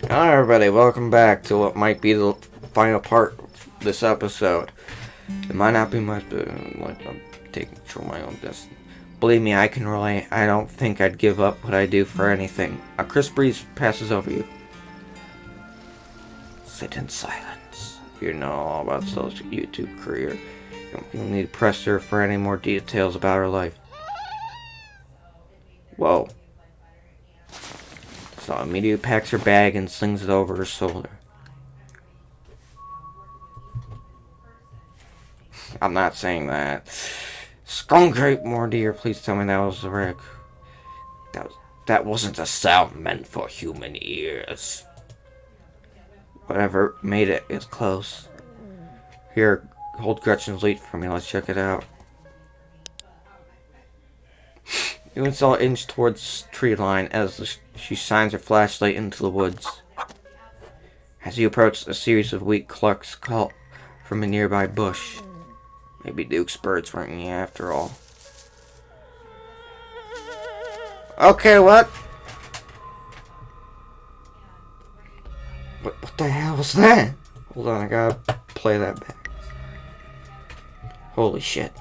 Hello everybody, welcome back to what might be the final part of this episode. It might not be much, but I'm taking control of my own destiny. Believe me, I can relate. I don't think I'd give up what I do for anything. A crisp breeze passes over you. Sit in silence. You know all about Stella's YouTube career. You don't need to press her for any more details about her life. Whoa. So immediately packs her bag and slings it over her shoulder. I'm not saying that. Skunk ape, more dear, please tell me that was the wreck. That wasn't a sound meant for human ears. Whatever made it is close. Here, hold Gretchen's lead for me, let's check it out. You and Stella inch towards the tree line as she shines her flashlight into the woods. As you approach, a series of weak clucks call from a nearby bush. Maybe Duke's birds weren't you after all. Okay, what? What the hell was that? Hold on, I gotta play that back. Holy shit.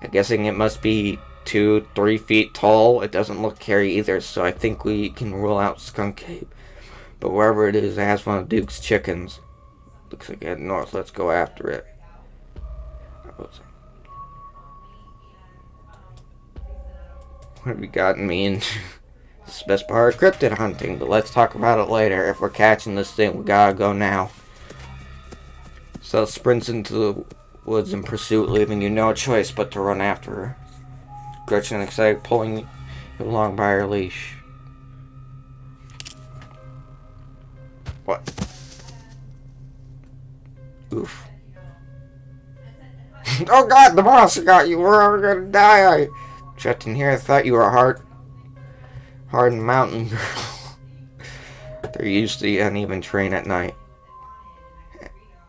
I'm guessing it must be 2-3 feet tall. It doesn't look hairy either, so I think we can rule out Skunk Ape. But wherever it is, it has one of Duke's chickens. Looks like heading north. Let's go after it. What have we gotten me into? This is the best part of cryptid hunting, but let's talk about it later. If we're catching this thing, we gotta go now. So sprints into the woods in pursuit, leaving you no choice but to run after her. Gretchen excited, pulling you along by her leash. What? Oof. Oh god, the monster got you. We're all gonna die. Checked in here, I thought you were a hardened mountain girl. They're used to the uneven terrain at night.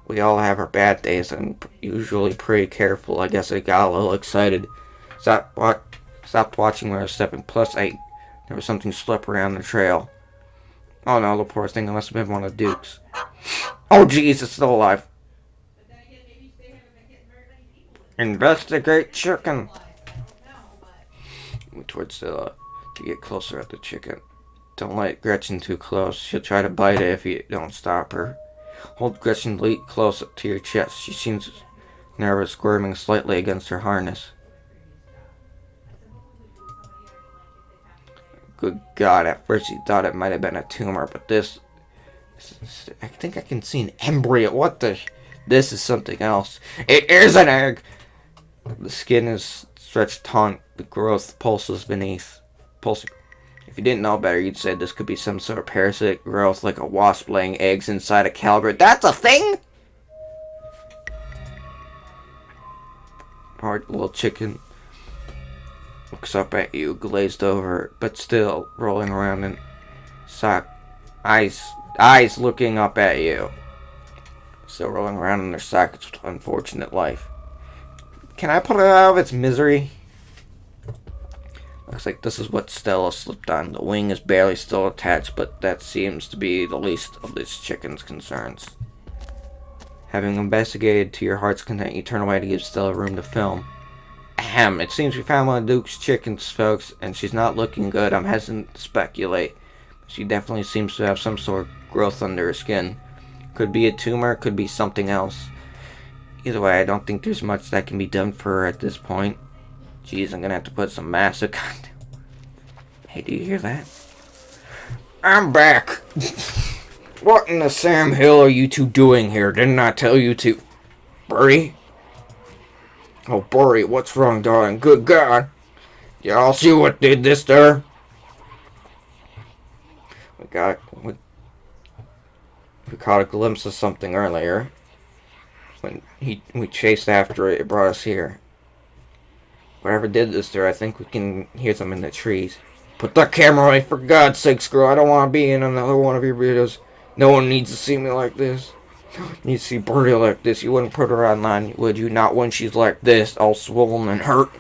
We all have our bad days. I'm usually pretty careful. I guess I got a little excited. Stopped watching when I was stepping. Plus, there was something slippery on the trail. Oh no, the poor thing. It must have been one of Duke's. Oh jeez, it's still alive. Investigate chicken. Move towards to get closer at the chicken. Don't let Gretchen too close. She'll try to bite it if you don't stop her. Hold Gretchen lead close up to your chest. She seems nervous, squirming slightly against her harness. Good God, at first he thought it might have been a tumor, but this I think I can see an embryo. What the? This is something else. It is an egg! The skin is stretched taut. The growth pulses beneath. Pulsing. If you didn't know better, you'd say this could be some sort of parasitic growth, like a wasp laying eggs inside a caliber. That's a thing? Hard little chicken looks up at you, glazed over, but still rolling around in sock. Eyes looking up at you. Still rolling around in their sockets with unfortunate life. Can I put it out of its misery? Looks like this is what Stella slipped on. The wing is barely still attached, but that seems to be the least of this chicken's concerns. Having investigated to your heart's content, you turn away to give Stella room to film. Ahem, it seems we found one of Duke's chickens, folks, and she's not looking good. I'm hesitant to speculate. She definitely seems to have some sort of growth under her skin. Could be a tumor, could be something else. Either way, I don't think there's much that can be done for her at this point. Jeez, I'm gonna have to put some massive content. Hey, do you hear that? I'm back! What in the Sam Hill are you two doing here? Didn't I tell you to... Burry? Oh, Burry, what's wrong, darling? Good God! Y'all see what did this to her? We caught a glimpse of something earlier. When we chased after it, it brought us here. Whatever did this to her, I think we can hear them in the trees. Put that camera away, for God's sakes, girl. I don't want to be in another one of your videos. No one needs to see me like this. Needs to see Birdie like this. You wouldn't put her online, would you? Not when she's like this, all swollen and hurt.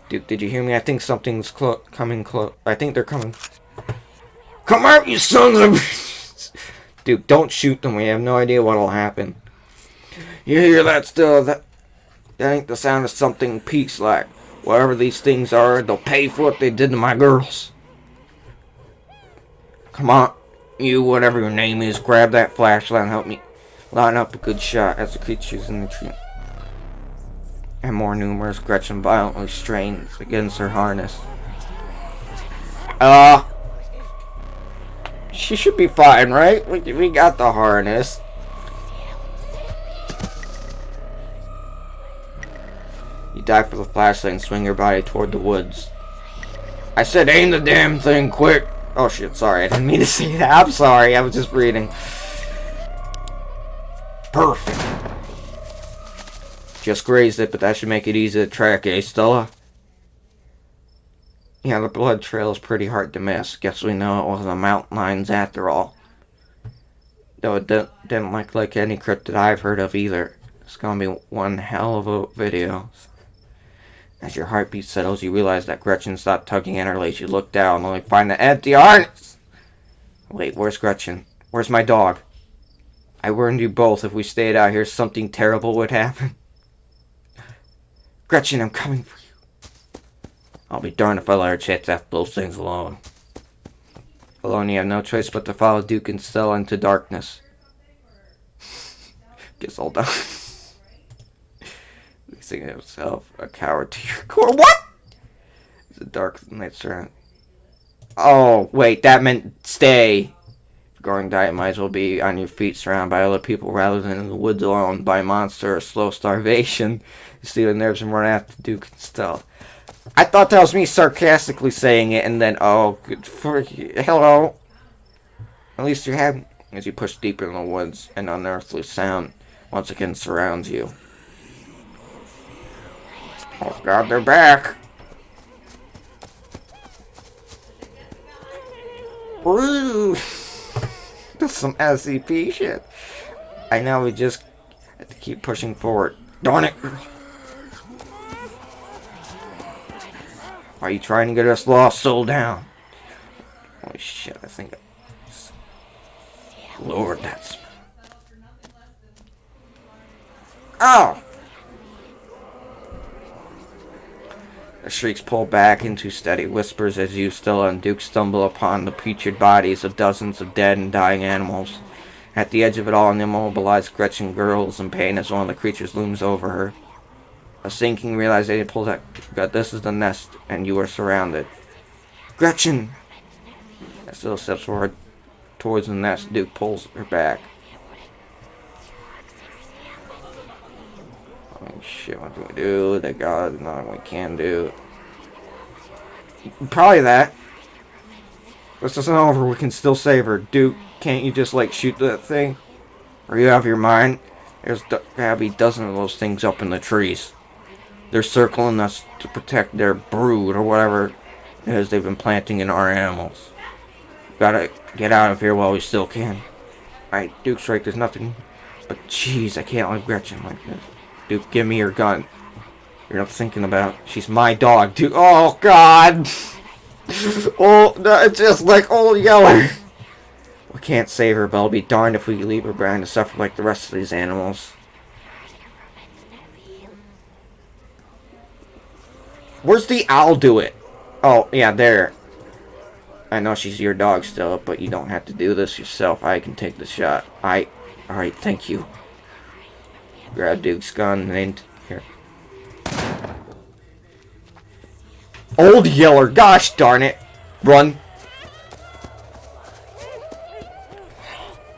Duke, did you hear me? I think something's coming close. I think they're coming. Come out, you sons of... Duke, don't shoot them. We have no idea what'll happen. You hear that still? That ain't the sound of something peace like. Whatever these things are, they'll pay for what they did to my girls. Come on, you, whatever your name is, grab that flashlight and help me line up a good shot as the creatures in the tree. And more numerous, Gretchen violently strains against her harness. She should be fine, right? We got the harness. You dive for the flashlight and swing your body toward the woods. I said aim the damn thing quick. Oh shit, sorry, I didn't mean to say that. I'm sorry, I was just reading. Perfect. Just grazed it, but that should make it easy to track, eh, Stella? Yeah, the blood trail is pretty hard to miss. Guess we know it wasn't a mountain lions after all. Though it didn't look like any cryptid I've heard of either. It's gonna be one hell of a video. As your heartbeat settles, you realize that Gretchen stopped tugging at her lace. You look down, only find the empty harness. Wait, where's Gretchen? Where's my dog? I warned you both, if we stayed out here, something terrible would happen. Gretchen, I'm coming for you. I'll be darned if I let her chance after those things alone. Alone, you have no choice but to follow Duke and Stella into darkness. Guess I'll die. Thinking himself a coward to your core. What? The dark night surround. Oh, wait, that meant stay. If you're going to die, it might as well be on your feet, surrounded by other people, rather than in the woods alone by a monster or slow starvation. You see the nerves and run after Duke and Stella. I thought that was me sarcastically saying it, and then, oh, good for you. Hello. At least you had. As you push deeper in the woods, an unearthly sound once again surrounds you. Oh god, they're back! Woo! That's some SCP shit. I know, we just have to keep pushing forward. Darn it! Are you trying to get us lost? Slow down. Holy shit, I think I lowered that smell. Oh! The shrieks pull back into steady whispers as you, Stella, and Duke stumble upon the putrid bodies of dozens of dead and dying animals. At the edge of it all, an immobilized Gretchen gurgles in pain as one of the creatures looms over her. A sinking realization pulls out. God, this is the nest, and you are surrounded. Gretchen! As Stella steps forward towards the nest, Duke pulls her back. Oh shit, what do we do? The god, nothing we can do. Probably that. This isn't over, we can still save her. Duke, can't you just, like, shoot that thing? Or you out of your mind? There's gotta be dozens of those things up in the trees. They're circling us to protect their brood, or whatever it is they've been planting in our animals. Gotta get out of here while we still can. Alright, Duke's right, there's nothing. But jeez, I can't leave Gretchen like this. Duke, give me your gun. You're not thinking about. She's my dog, Duke. Oh, God. Oh, no, it's just like Old Yeller. We can't save her, but I'll be darned if we leave her behind to suffer like the rest of these animals. Where's the owl do it? Oh, yeah, there. I know she's your dog still, but you don't have to do this yourself. I can take the shot. Alright, thank you. Grab Duke's gun and here. Old Yeller, gosh darn it. Run.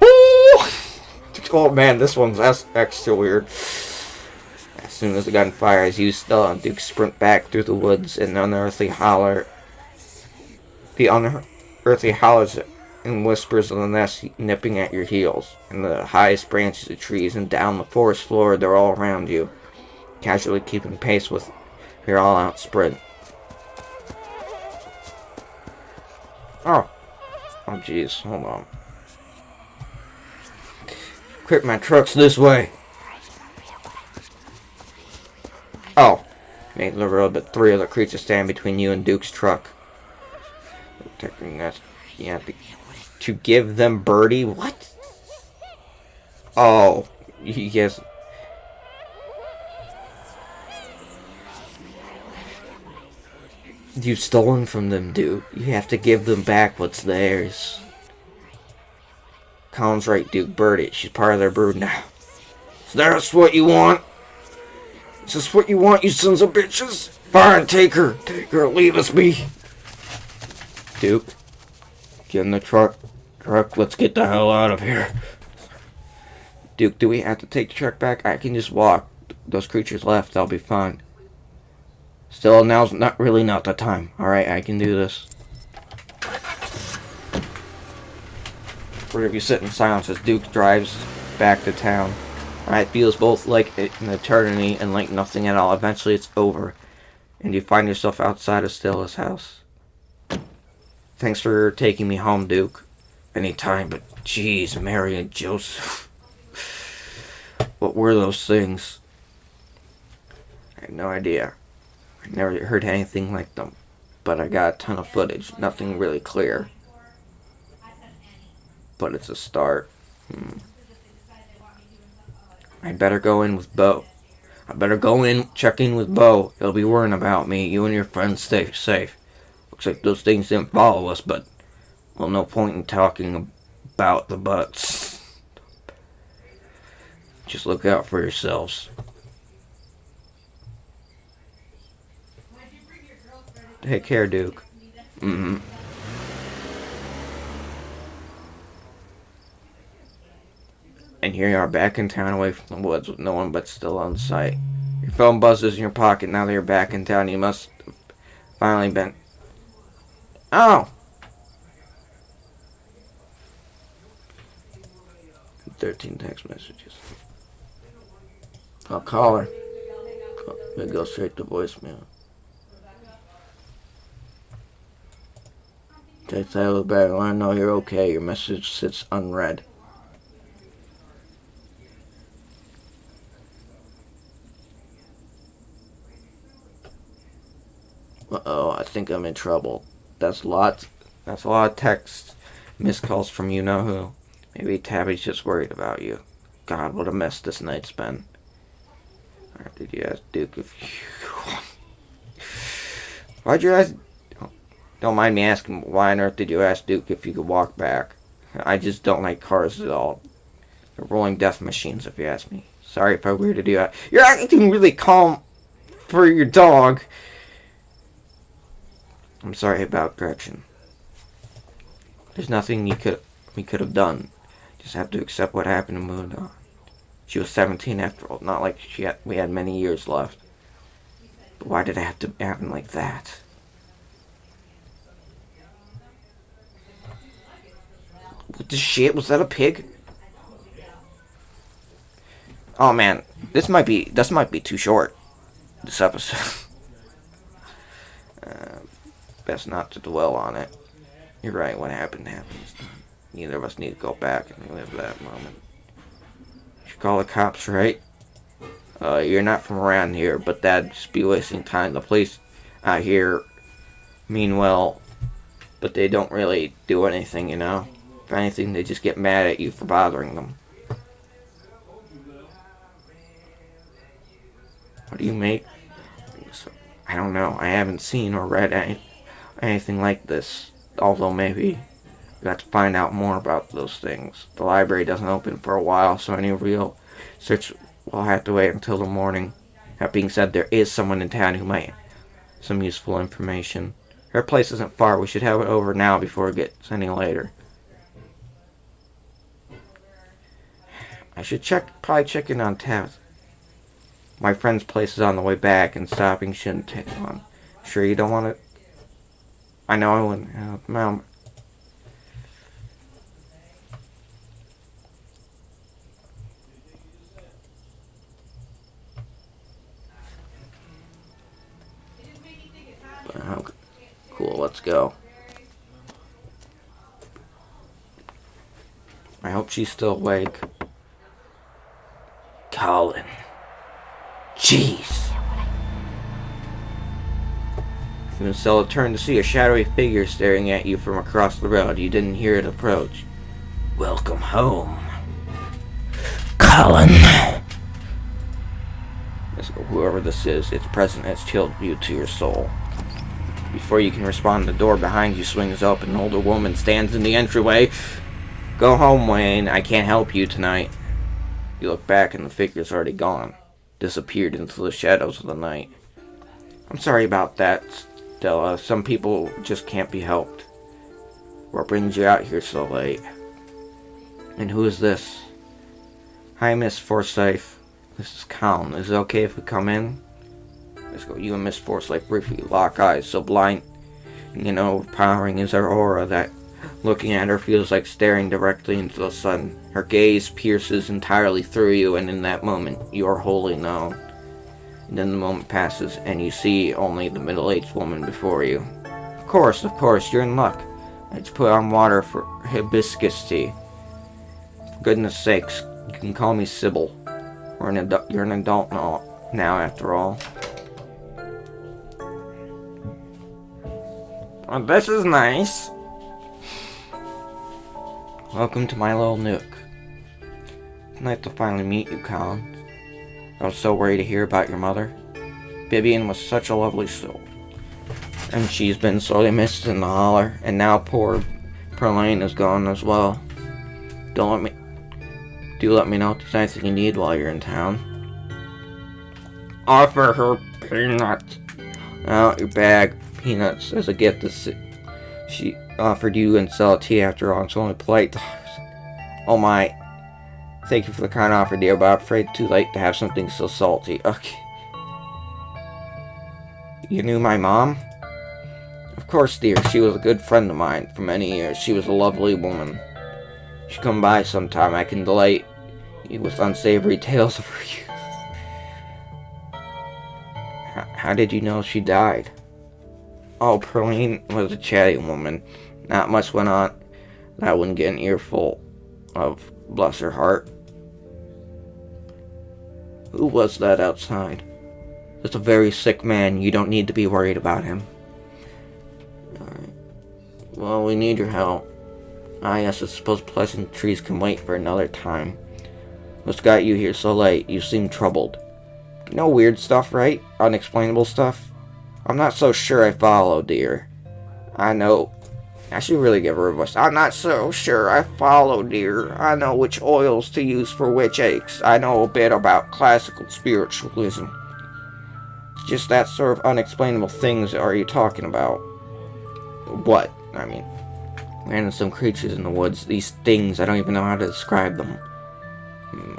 Ooh! Oh man, this one's extra weird. As soon as the gun fires, you, Stella, and Duke sprint back through the woods and the unearthly hollers and whispers of the nest nipping at your heels, and the highest branches of trees and down the forest floor, they're all around you, casually keeping pace with your all-out sprint. Oh jeez, hold on. Quick, my truck's this way. Oh, make the road, but three other creatures stand between you and Duke's truck. Protecting that, yeah, to give them Birdie? What? Oh, yes. You've stolen from them, Duke. You have to give them back what's theirs. Colin's right, Duke. Bird it. She's part of their brood now. Is that what you want? Is this what you want, you sons of bitches? Fine, take her. Take her. Leave us be. Duke, get in the truck. Let's get the hell out of here. Duke, do we have to take the truck back? I can just walk. Those creatures left. I'll be fine. Still, now's not the time. Alright, I can do this. We're gonna be sitting in silence as Duke drives back to town. Alright, feels both like an eternity and like nothing at all. Eventually it's over, and you find yourself outside of Stella's house. Thanks for taking me home, Duke. Anytime, but jeez, Mary and Joseph. What were those things? I have no idea. I never heard anything like them, but I got a ton of footage. Nothing really clear. But it's a start. I better go in with Bo. Check in with Bo. He'll be worrying about me. You and your friends stay safe. Looks like those things didn't follow us, but, well, no point in talking about the butts. Just look out for yourselves. Take care, Duke. And here you are back in town away from the woods with no one but still on sight. Your phone buzzes in your pocket now that you're back in town. You must have finally been... Oh! 13 text messages. I'll call her. It goes straight to voicemail. Text I look back and I know you're okay. Your message sits unread. Uh-oh, I think I'm in trouble. That's a lot of text. Missed calls from you know who. Maybe Tabby's just worried about you. God, what a mess this night's been. Alright, did you ask Duke if you... Why'd you ask... Don't mind me asking, why on earth did you ask Duke if you could walk back? I just don't like cars at all. They're rolling death machines, if you ask me. Sorry if I weirded you out. You're acting really calm for your dog. I'm sorry about Gretchen. There's nothing we could have done. Just have to accept what happened and move on. She was 17 after all. Not like we had many years left. But why did it have to happen like that? What the shit? Was that a pig? Oh man, this might be too short. This episode. Best not to dwell on it. You're right. What happened happens. Neither of us need to go back and relive that moment. You should call the cops, right? You're not from around here, but that'd just be wasting time. The police out here mean well, but they don't really do anything, you know? If anything, they just get mad at you for bothering them. What do you make? I don't know. I haven't seen or read anything like this. Although maybe we got to find out more about those things. The library doesn't open for a while, so any real search will have to wait until the morning. That being said, there is someone in town who might have some useful information. Her place isn't far. We should have it over now before it gets any later. I should probably check in on Tabs. My friend's place is on the way back, and stopping shouldn't take long. Sure you don't want it? I know I wouldn't. Mom. But, cool, let's go. I hope she's still awake. Colin. Jeez. Even Stella turned to see a shadowy figure staring at you from across the road. You didn't hear it approach. Welcome home. Colin. Whoever this is, its presence has chilled you to your soul. Before you can respond, the door behind you swings up and an older woman stands in the entryway. Go home, Wayne. I can't help you tonight. You look back and the figure's already gone. Disappeared into the shadows of the night. I'm sorry about that, Stella. Some people just can't be helped. What brings you out here so late? And who is this? Hi, Miss Forsyth. This is Colin. Is it okay if we come in? Let's go. You and Miss Forsyth briefly lock eyes, so blind, overpowering is her aura that looking at her feels like staring directly into the sun. Her gaze pierces entirely through you, and in that moment, you are wholly known. And then the moment passes, and you see only the middle-aged woman before you. Of course, you're in luck. I just put on water for hibiscus tea. For goodness sakes, you can call me Sybil. You're an adult now, after all. Well, this is nice. Welcome to my little nook. It's nice to finally meet you, Colin. I was so worried to hear about your mother. Vivian was such a lovely soul. And she's been sorely missed in the holler, and now poor Perlane is gone as well. Do let me know if there's anything you need while you're in town. Offer her peanuts. Out your bag, peanuts, as a gift. She offered you and sell tea after all. It's only polite. Oh my. Thank you for the kind offer, dear, but I'm afraid it's too late to have something so salty. Okay. You knew my mom? Of course, dear. She was a good friend of mine for many years. She was a lovely woman. You should come by sometime. I can delight you with unsavory tales of her youth. How did you know she died? Oh, Perlene was a chatty woman. Not much went on that I wouldn't get an earful of, bless her heart. Who was that outside? It's a very sick man. You don't need to be worried about him. Alright. Well, we need your help. Yes, I suppose pleasantries can wait for another time. What's got you here so late? You seem troubled. No weird stuff, right? Unexplainable stuff? I'm not so sure I follow, dear. I know. I should really give her a voice. I'm not so sure I follow, dear. I know which oils to use for which aches. I know a bit about classical spiritualism. It's just that sort of unexplainable things are you talking about? What? I mean, random some creatures in the woods. These things, I don't even know how to describe them.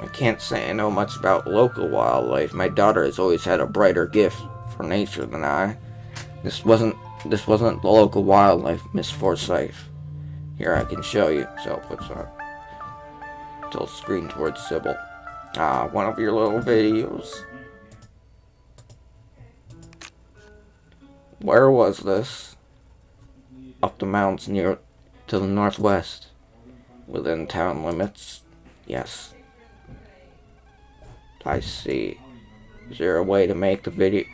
I can't say I know much about local wildlife. My daughter has always had a brighter gift for nature than I. This wasn't the local wildlife, Miss Forsyth. Here, I can show you. So, puts on. Tilt screen towards Sybil. One of your little videos. Where was this? Up the mountains near to the northwest. Within town limits. Yes. I see. Is there a way to make the video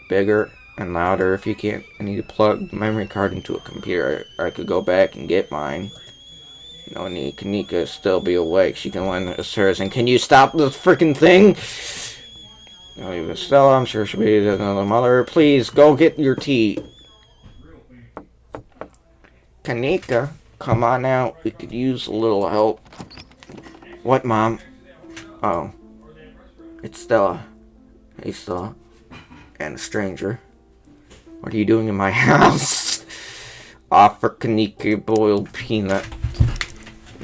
bigger and louder if you can't? I need to plug the memory card into a computer. I could go back and get mine. No need. Kanika still be awake. She can lend us hers. And can you stop this freaking thing? No, even Stella, I'm sure she'll be another mother. Please, go get your tea. Kanika, come on out. We could use a little help. What, Mom? Oh. It's Stella. Hey, Stella. And a stranger. What are you doing in my house? Offer Kanika boiled peanut.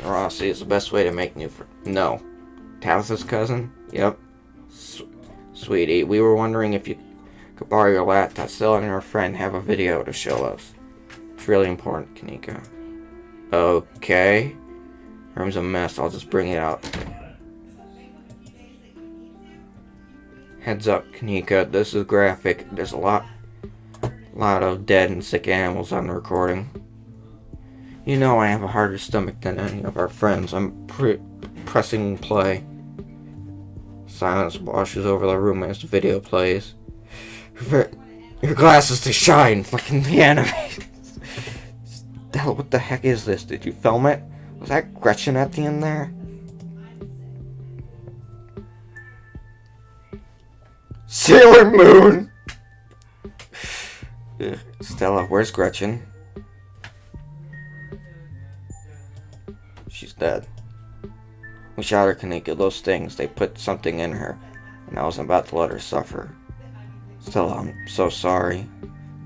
Rossi is the best way to make new friends. No. Tabitha's cousin? Yep. Sweetie, we were wondering if you could borrow your laptop. Stella and her friend have a video to show us. It's really important, Kanika. Okay. Room's a mess. I'll just bring it out. Heads up, Kanika. This is graphic. There's a lot of dead and sick animals on the recording. You know I have a harder stomach than any of our friends. I'm pressing play. Silence washes over the room as the video plays. Your glasses to shine, like in the anime. What the heck is this? Did you film it? Was that Gretchen at the end there? Sailor Moon! Ugh. Stella, where's Gretchen? She's dead. We shot her, Kanika. Those things, they put something in her, and I was about to let her suffer. Stella, I'm so sorry.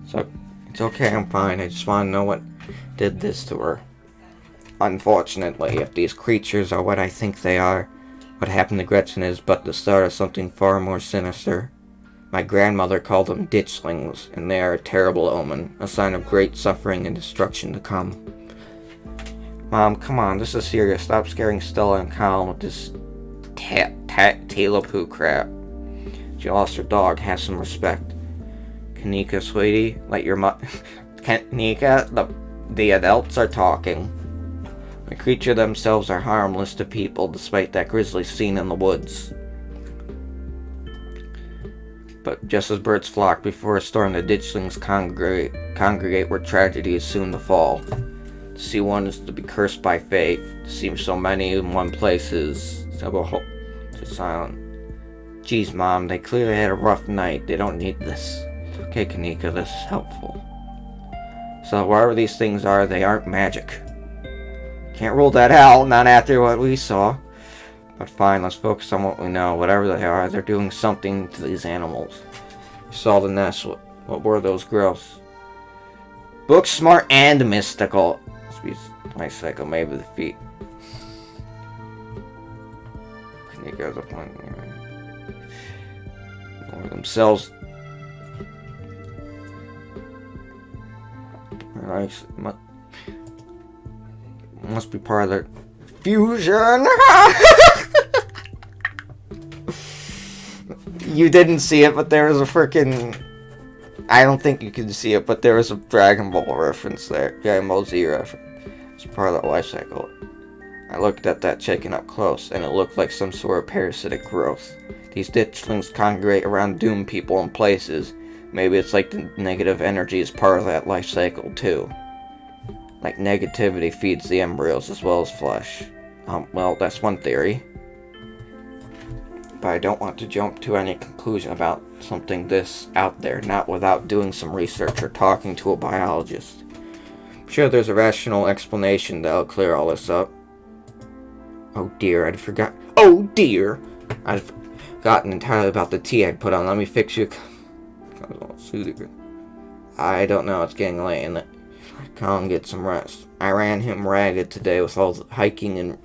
So, it's okay, I'm fine. I just want to know what did this to her. Unfortunately, if these creatures are what I think they are, what happened to Gretchen is but the start of something far more sinister. My grandmother called them Ditchlings, and they are a terrible omen, a sign of great suffering and destruction to come. Mom, come on, this is serious. Stop scaring Stella and Colin with this tail-of-poo crap. She lost her dog. Have some respect. Kanika, sweetie, let your Kanika, the adults are talking. The creatures themselves are harmless to people, despite that grisly scene in the woods. But just as birds flock before a storm, the ditchlings congregate where tragedy is soon to fall. To see one is to be cursed by fate. To see so many in one place is just silent. Geez, Mom, they clearly had a rough night. They don't need this. Okay, Kanika, this is helpful. So wherever these things are, they aren't magic. Can't rule that out, not after what we saw. But fine, let's focus on what we know. Whatever they are, they're doing something to these animals. You saw the nest. What were those girls? Book smart and mystical. My cycle, maybe the feet. Kanika's a point. Or themselves. Nice. Must be part of their fusion. You didn't see it, but there was a freaking. I don't think you can see it, but there was a Dragon Ball reference there. Dragon Ball Z reference. It's part of that life cycle. I looked at that chicken up close, and it looked like some sort of parasitic growth. These ditchlings congregate around doomed people and places. Maybe it's like the negative energy is part of that life cycle, too. Like negativity feeds the embryos as well as flesh. Well, that's one theory. But I don't want to jump to any conclusion about something this out there, not without doing some research or talking to a biologist. I'm sure there's a rational explanation that'll clear all this up. Oh dear, I'd forgotten entirely about the tea I'd put on. Let me fix you. I don't know, it's getting late, and Colin get some rest. I ran him ragged today with all the hiking and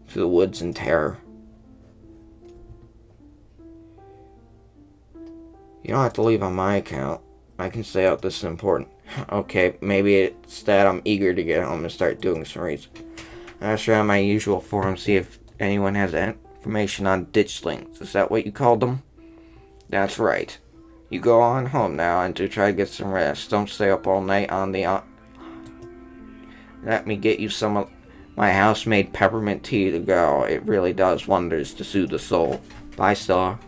through the woods in terror. You don't have to leave on my account. I can stay out, this is important. Okay, maybe it's that I'm eager to get home and start doing some research. I asked around my usual forum, see if anyone has information on ditchlings. Is that what you called them? That's right. You go on home now and do try to get some rest. Don't stay up all night on the... Let me get you some of my house-made peppermint tea to go. It really does wonders to soothe the soul. Bye, Stella.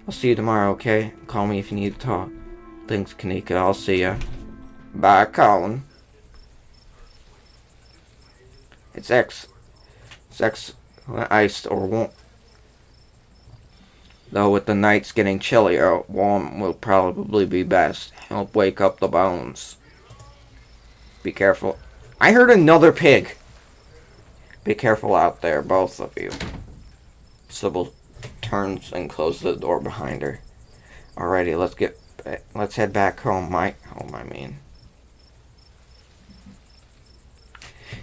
I'll see you tomorrow, okay? Call me if you need to talk. Thanks, Kanika. I'll see ya. Bye, Colin. It's iced or won't. Though with the nights getting chillier, warm will probably be best. Help wake up the bones. Be careful. I heard another pig. Be careful out there, both of you. Sybil turns and closes the door behind her. Alrighty, let's head back home.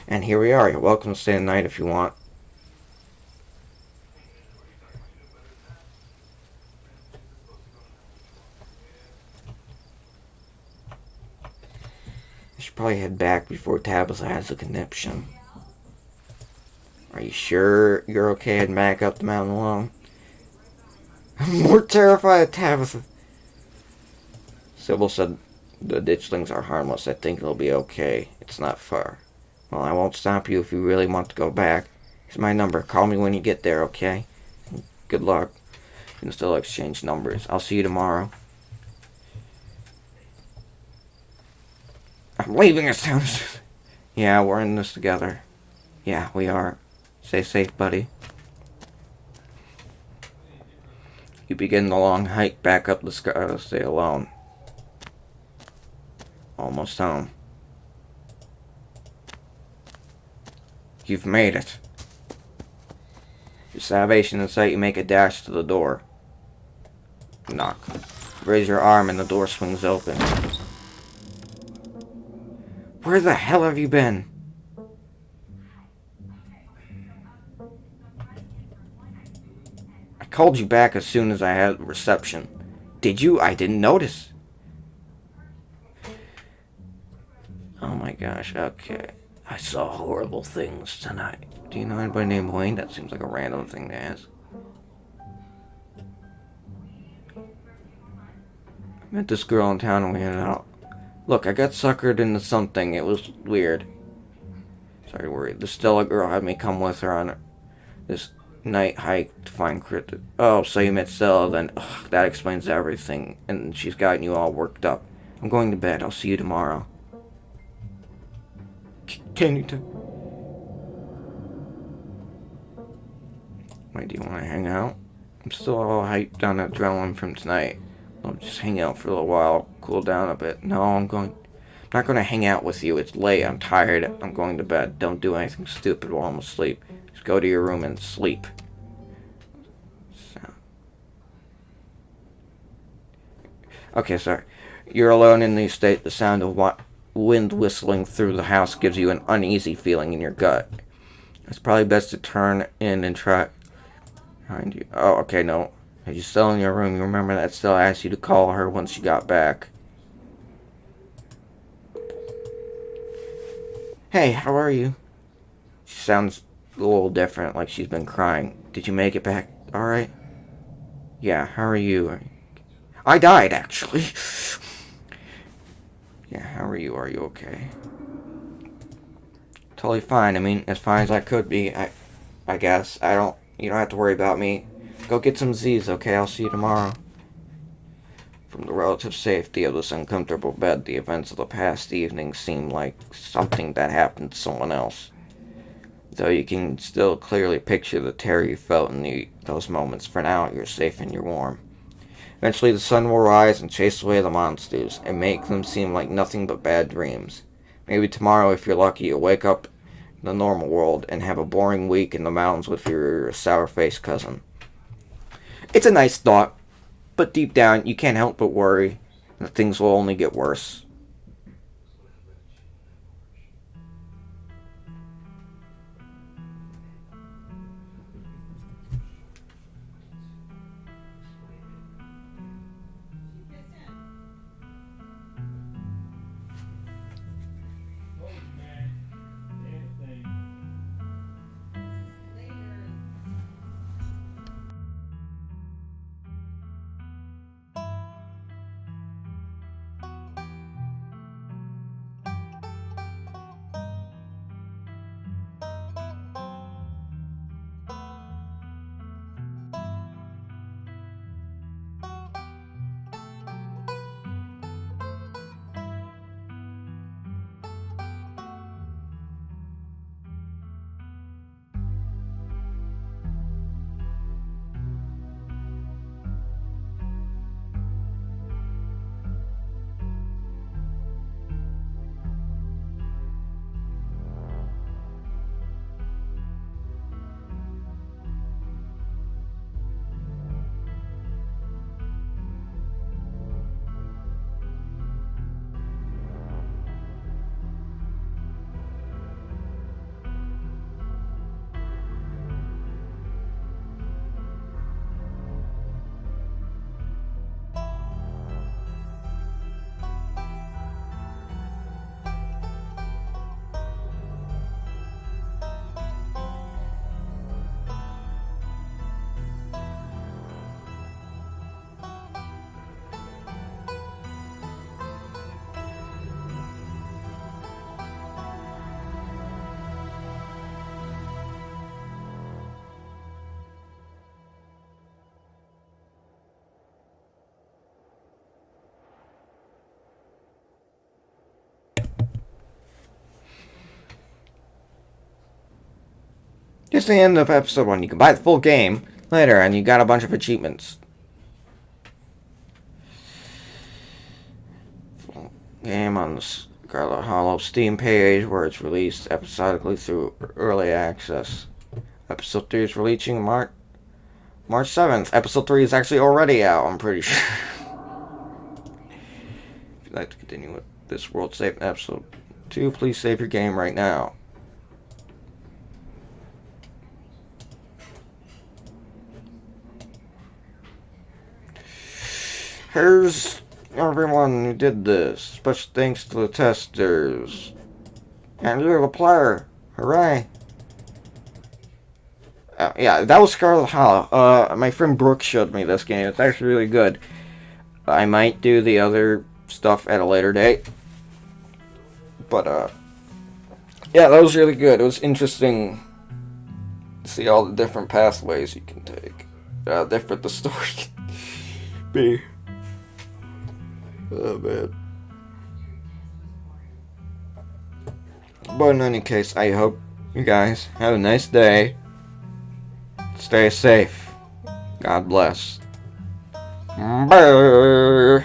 And here we are. You're welcome to stay the night if you want. I should probably head back before Tabitha has a conniption. Are you sure you're okay heading back up the mountain alone? I'm more terrified of Tabitha. Sybil said the ditchlings are harmless. I think it'll be okay. It's not far. Well, I won't stop you if you really want to go back. Here's my number. Call me when you get there, okay? Good luck. You can still exchange numbers. I'll see you tomorrow. I'm leaving this town. Yeah, we're in this together. Yeah, we are. Stay safe, buddy. You begin the long hike back up the Scarlet. Stay alone. Almost home. You've made it. Your salvation in sight, you make a dash to the door. Knock. Raise your arm and the door swings open. Where the hell have you been? I called you back as soon as I had reception. Did you? I didn't notice. Oh my gosh, okay. I saw horrible things tonight. Do you know anybody named Wayne? That seems like a random thing to ask. I met this girl in town and we hit out. Look, I got suckered into something. It was weird. Sorry to worry. The Stella girl had me come with her on this night hike to find cryptid. Oh, so you met Stella then. Ugh, that explains everything. And she's gotten you all worked up. I'm going to bed. I'll see you tomorrow. Can you Wait, do you want to hang out? I'm still all hyped on adrenaline from tonight. I'll just hang out for a little while, cool down a bit. No, I'm not going to hang out with you. It's late. I'm tired. I'm going to bed. Don't do anything stupid while I'm asleep. Just go to your room and sleep. Okay, sorry. You're alone in the estate. The sound of wind whistling through the house gives you an uneasy feeling in your gut. It's probably best to turn in and try behind you. Oh, okay, no. Are you still in your room? You remember that Stella asked you to call her once you got back. Hey, how are you? She sounds a little different, like she's been crying. Did you make it back alright? Yeah, how are you? I died, actually. Yeah, how are you? Are you okay? Totally fine. I mean, as fine as I could be, I guess. You don't have to worry about me. Go get some Z's, okay? I'll see you tomorrow. From the relative safety of this uncomfortable bed, the events of the past evening seem like something that happened to someone else. Though you can still clearly picture the terror you felt in those moments, for now you're safe and you're warm. Eventually the sun will rise and chase away the monsters, and make them seem like nothing but bad dreams. Maybe tomorrow, if you're lucky, you'll wake up in the normal world and have a boring week in the mountains with your sour-faced cousin. It's a nice thought, but deep down, you can't help but worry that things will only get worse. Just the end of episode 1. You can buy the full game later, and you got a bunch of achievements. game on the Scarlet Hollow Steam page, where it's released episodically through early access. Episode 3 is releasing March 7th. Episode 3 is actually already out, I'm pretty sure. If you'd like to continue with this world save in episode 2, please save your game right now. Here's everyone who did this. Special thanks to the testers. And you're the player. Hooray. Yeah, that was Scarlet Hollow. My friend Brooke showed me this game. It's actually really good. I might do the other stuff at a later date. But, yeah, that was really good. It was interesting to see all the different pathways you can take. Different the story can be. Oh, man. But in any case, I hope you guys have a nice day. Stay safe. God bless. Bye.